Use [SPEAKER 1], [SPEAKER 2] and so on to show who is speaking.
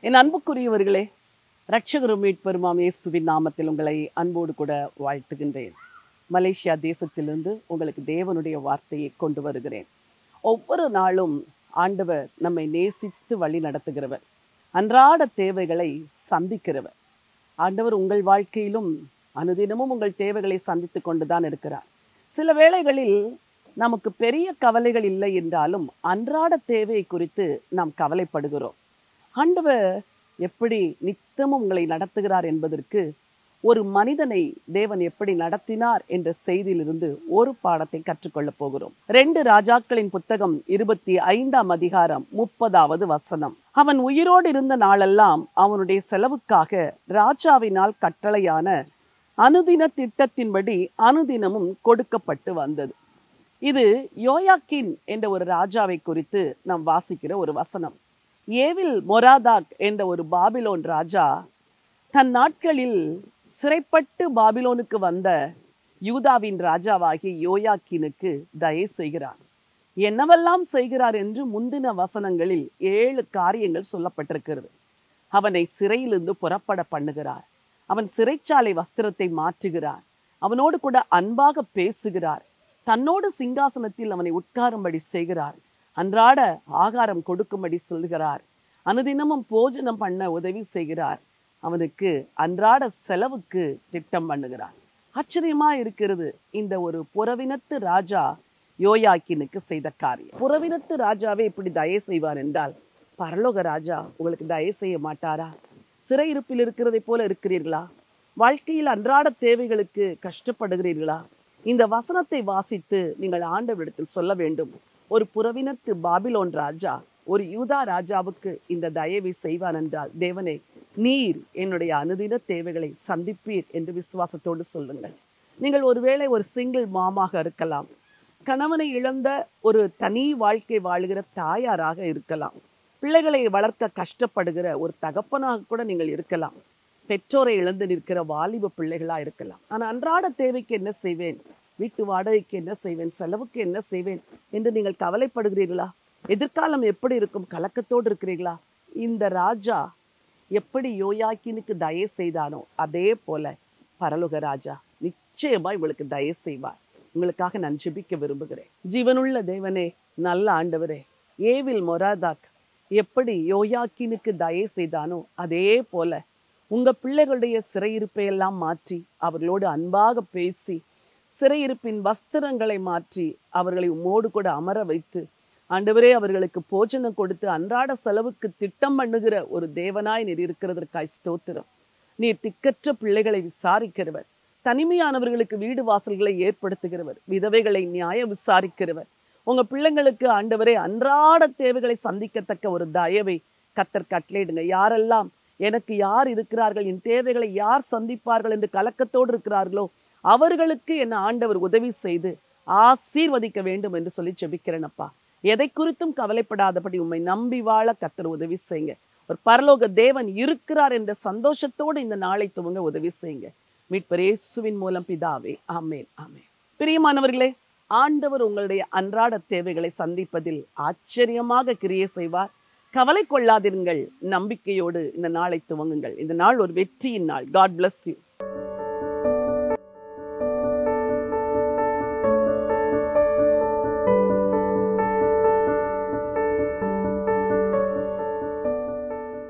[SPEAKER 1] என் அன்புக்குரியவர்களே, இரட்சகரும் மீட்பெருமாம் இயேசுவின் நாமத்தில் உங்களை அன்போடு கூட வாழ்த்துகின்றேன். மலேசியா தேசத்திலிருந்து உங்களுக்கு தேவனுடைய வார்த்தையை கொண்டு வருகிறேன். ஒவ்வொரு நாளும் ஆண்டவர் நம்மை நேசித்து வழி நடத்துகிறவர், அன்றாட தேவைகளை சந்திக்கிறவர். ஆண்டவர் உங்கள் வாழ்க்கையிலும் அனுதினமும் உங்கள் தேவைகளை சந்தித்து கொண்டுதான் இருக்கிறார். சில வேளைகளில் நமக்கு பெரிய கவலைகள் இல்லை என்றாலும் அன்றாட தேவை குறித்து நாம் கவலைப்படுகிறோம். ஆண்டவர் எப்படி நித்தமும் உங்களை நடத்துகிறார் என்பதற்கு ஒரு மனிதனை தேவன் எப்படி நடத்தினார் என்ற செய்தியிலிருந்து ஒரு பாடத்தை கற்றுக்கொள்ளப் போகிறோம். 2 ராஜாக்களின் புத்தகம் 25ஆம் அதிகாரம் 30வது வசனம். அவன் உயிரோடு இருந்த நாளெல்லாம் அவனுடைய செலவுக்காக ராஜாவினால் கட்டளையான அனுதின திட்டத்தின்படி அனுதினமும் கொடுக்கப்பட்டு வந்தது. இது யோயாக்கீன் என்ற ஒரு ராஜாவை குறித்து நாம் வாசிக்கிற ஒரு வசனம். ஏவில் மொராதாக் என்ற ஒரு பாபிலோன் ராஜா தன் நாட்களில் சிறைப்பட்டு பாபிலோனுக்கு வந்த யூதாவின் ராஜாவாகிய யோயாக்கீனுக்கு தயை செய்கிறார். என்னவெல்லாம் செய்கிறார் என்று முந்தின வசனங்களில் 7 காரியங்கள் சொல்லப்பட்டிருக்கிறது. அவனை சிறையிலிருந்து புறப்பட பண்ணுகிறார். அவன் சிறைச்சாலை வஸ்திரத்தை மாற்றுகிறார். அவனோடு கூட அன்பாக பேசுகிறார். தன்னோடு சிங்காசனத்தில் அவனை உட்காரும்படி செய்கிறார். அன்றாட ஆகாரம் கொடுக்கும்படி சொல்கிறார். அனுதினமும் போஜனம் பண்ண உதவி செய்கிறார். அவனுக்கு அன்றாட செலவுக்கு திட்டம் பண்ணுகிறார். ஆச்சரியமா இருக்கிறது இந்த ஒரு புறவினத்து ராஜா யோயாக்கீனுக்கு செய்த காரியம். புறவினத்து ராஜாவே இப்படி தயை செய்வார் என்றால் பரலோக ராஜா உங்களுக்கு தயை செய்ய மாட்டாரா? சிறையிருப்பில் இருக்கிறதை போல இருக்கிறீர்களா? வாழ்க்கையில் அன்றாட தேவைகளுக்கு கஷ்டப்படுகிறீர்களா? இந்த வசனத்தை வாசித்து நீங்கள் ஆண்டவரிடத்தில் சொல்ல வேண்டும், ஒரு புறவினத்து பாபிலோன் ராஜா ஒரு யூதா ராஜாவுக்கு இந்த தயவை செய்வான் என்றால், தேவனே நீர் என்னுடைய அனுதின தேவைகளை சந்திப்பீர் என்று விசுவாசத்தோடு சொல்லுங்கள். நீங்கள் ஒருவேளை ஒரு சிங்கிள் மாமாக இருக்கலாம், கணவனை இழந்த ஒரு தனி வாழ்க்கை வாழுகிற தாயாராக இருக்கலாம், பிள்ளைகளை வளர்க்க கஷ்டப்படுகிற ஒரு தகப்பனாக கூட நீங்கள் இருக்கலாம், பெற்றோரை இழந்து நிற்கிற வாலிப பிள்ளைகளா இருக்கலாம். ஆனால் அன்றாட தேவைக்கு என்ன செய்வேன், வீட்டு வாடகைக்கு என்ன செய்வேன், செலவுக்கு என்ன செய்வேன் என்று நீங்கள் கவலைப்படுகிறீர்களா? எதிர்காலம் எப்படி இருக்கும் கலக்கத்தோடு இருக்கிறீர்களா? இந்த ராஜா எப்படி யோயாக்கீனுக்கு தயை செய்தானோ அதே போல பரலோக ராஜா நிச்சயமா உங்களுக்கு தயை செய்வார். உங்களுக்காக நான் ஜெபிக்க விரும்புகிறேன். ஜீவனுள்ள தேவனே, நல்ல ஆண்டவரே, ஏவில் மொராதாக் எப்படி யோயாக்கீனுக்கு தயை செய்தானோ அதே போல உங்க பிள்ளைகளுடைய சிறையிருப்பை எல்லாம் மாற்றி அவர்களோடு அன்பாக பேசி சிறையிருப்பின் வஸ்திரங்களை மாற்றி அவர்களை உம்மோடு கூட அமர வைத்து ஆண்டவரே அவர்களுக்கு போஜனம் கொடுத்து அன்றாட செலவுக்கு திட்டம் பண்ணுகிற ஒரு தேவனாய் நீர் இருக்கிறதற்காய் ஸ்தோத்திரம். நீர் திக்கற்ற பிள்ளைகளை விசாரிக்கிறவர், தனிமையானவர்களுக்கு வீடு வாசல்களை ஏற்படுத்துகிறவர், விதவைகளை நியாய விசாரிக்கிறவர். உங்க பிள்ளைங்களுக்கு ஆண்டவரே அன்றாட தேவைகளை சந்திக்கத்தக்க ஒரு தயவை கர்த்தர் கட்டளையிடுங்க. யாரெல்லாம் எனக்கு யார் இருக்கிறார்கள், என் தேவைகளை யார் சந்திப்பார்கள் என்று கலக்கத்தோடு இருக்கிறார்களோ அவர்களுக்கு என்ன ஆண்டவர் உதவி செய்து ஆசீர்வதிக்க வேண்டும் என்று சொல்லி ஜெபிக்கிறேனப்பா. எதை குறித்தும் கவலைப்படாதபடி உம்மை நம்பி வாழ கர்த்தர் உதவி செய்யுங்க. ஒரு பரலோக தேவன் இருக்கிறார் என்ற சந்தோஷத்தோடு இந்த நாளை துவங்க உதவி செய்யுங்க. மீட்பர் இயேசுவின் மூலம் பிதாவே, ஆமென், ஆமென். பிரியமானவர்களே, ஆண்டவர் உங்களுடைய அன்றாட தேவைகளை சந்திப்பதில் ஆச்சரியமாக கிரியை செய்வார். கவலை கொள்ளாதிருங்கள், நம்பிக்கையோடு இந்த நாளை துவங்குங்கள். இந்த நாள் ஒரு வெற்றியின் நாள். God bless you.